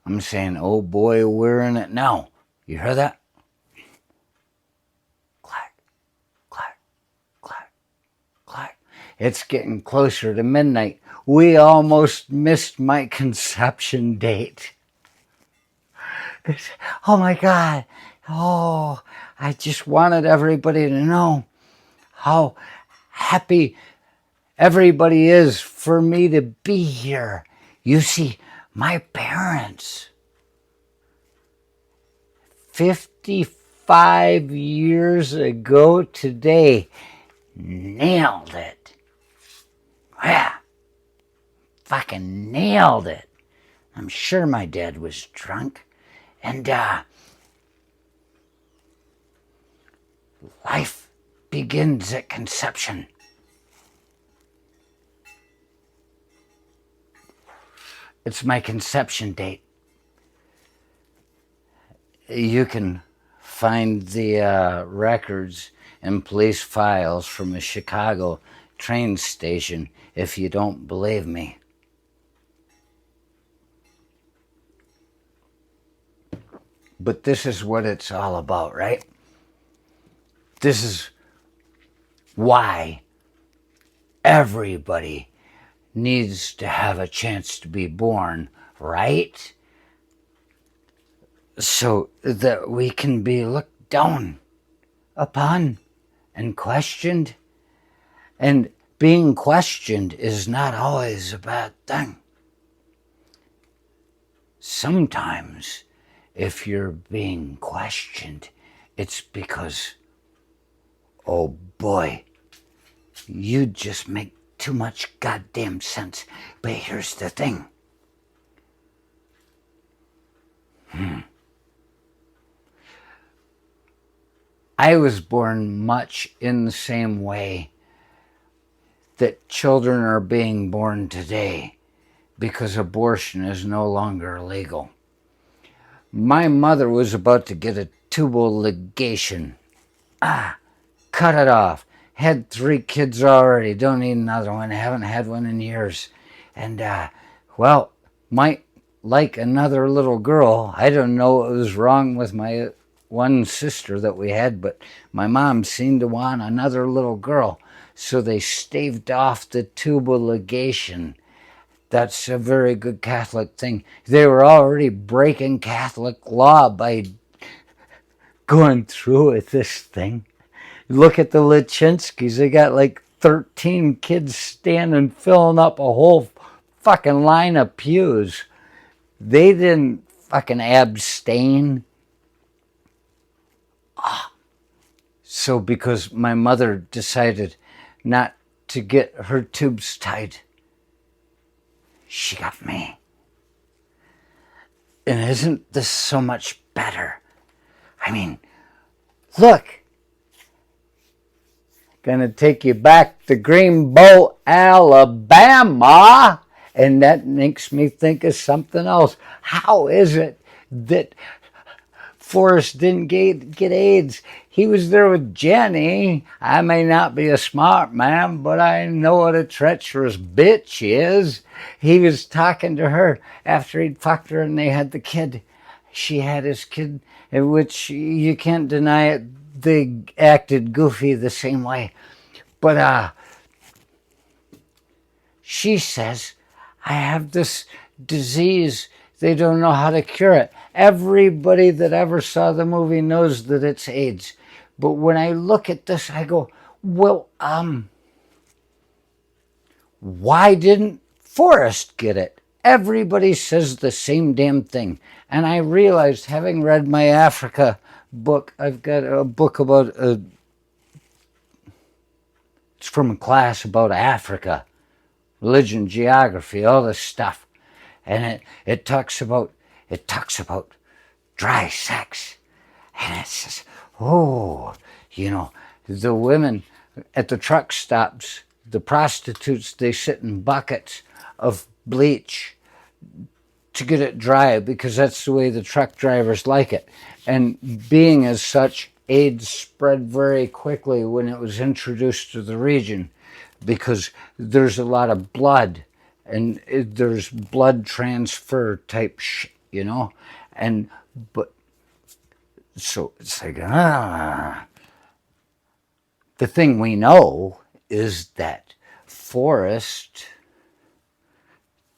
I'm saying, oh boy, we're in it now. You hear that? Clack, clack, clack, clack. It's getting closer to midnight. We almost missed my conception date. Oh my God. Oh, I just wanted everybody to know how happy everybody is for me to be here. You see, my parents, 55 years ago today, nailed it. Yeah, fucking nailed it. I'm sure my dad was drunk. And life begins at conception. It's my conception date. You can find the records and police files from a Chicago train station if you don't believe me. But this is what it's all about, right? This is why everybody needs to have a chance to be born, right? So that we can be looked down upon and questioned. And being questioned is not always a bad thing. Sometimes, if you're being questioned, it's because, oh boy, you just make too much goddamn sense. But here's the thing. I was born much in the same way that children are being born today because abortion is no longer legal. My mother was about to get a tubal ligation. Cut it off. Had 3 kids already. Don't need another one. Haven't had one in years. And, well, might like another little girl. I don't know what was wrong with my one sister that we had, but my mom seemed to want another little girl. So they staved off the tubal ligation. That's a very good Catholic thing. They were already breaking Catholic law by going through with this thing. Look at the Lachinskis. They got like 13 kids standing, filling up a whole fucking line of pews. They didn't fucking abstain. So because my mother decided not to get her tubes tied, she got me. And isn't this so much better? I mean, look. Gonna take you back to Greenbow, Alabama. And that makes me think of something else. How is it that Forrest didn't get AIDS? He was there with Jenny. I may not be a smart man, but I know what a treacherous bitch is. He was talking to her after he'd fucked her and they had the kid. She had his kid, in which you can't deny it. They acted goofy the same way. But she says, I have this disease. They don't know how to cure it. Everybody that ever saw the movie knows that it's AIDS. But when I look at this, I go, well, why didn't Forrest get it? Everybody says the same damn thing. And I realized, having read my Africa book, I've got a book about, it's from a class about Africa, religion, geography, all this stuff. And it talks about dry sex. And it says, oh, you know, the women at the truck stops, the prostitutes, they sit in buckets of bleach to get it dry because that's the way the truck drivers like it. And being as such, AIDS spread very quickly when it was introduced to the region because there's a lot of blood and there's blood transfer type shit you know? And, but, so it's like, the thing we know is that Forrest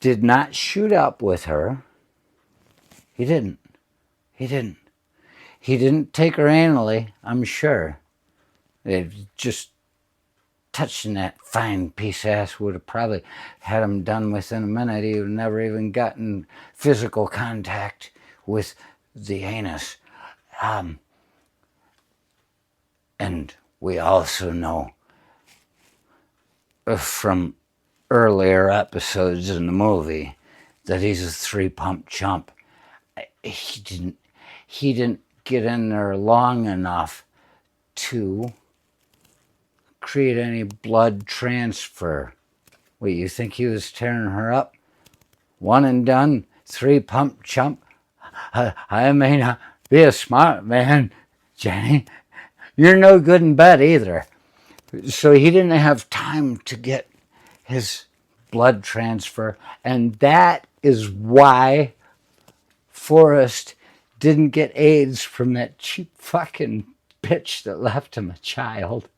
did not shoot up with her. He didn't. He didn't. He didn't take her anally, I'm sure. It just touching that fine piece of ass would have probably had him done within a minute. He would have never even gotten physical contact with the anus. And we also know from earlier episodes in the movie that he's a 3-pump chump. He didn't get in there long enough to create any blood transfer. Wait, you think he was tearing her up? One and done, 3-pump chump? I may not be a smart man, Jenny. You're no good in bed either. So he didn't have time to get his blood transfer. And that is why Forrest didn't get AIDS from that cheap fucking bitch that left him a child.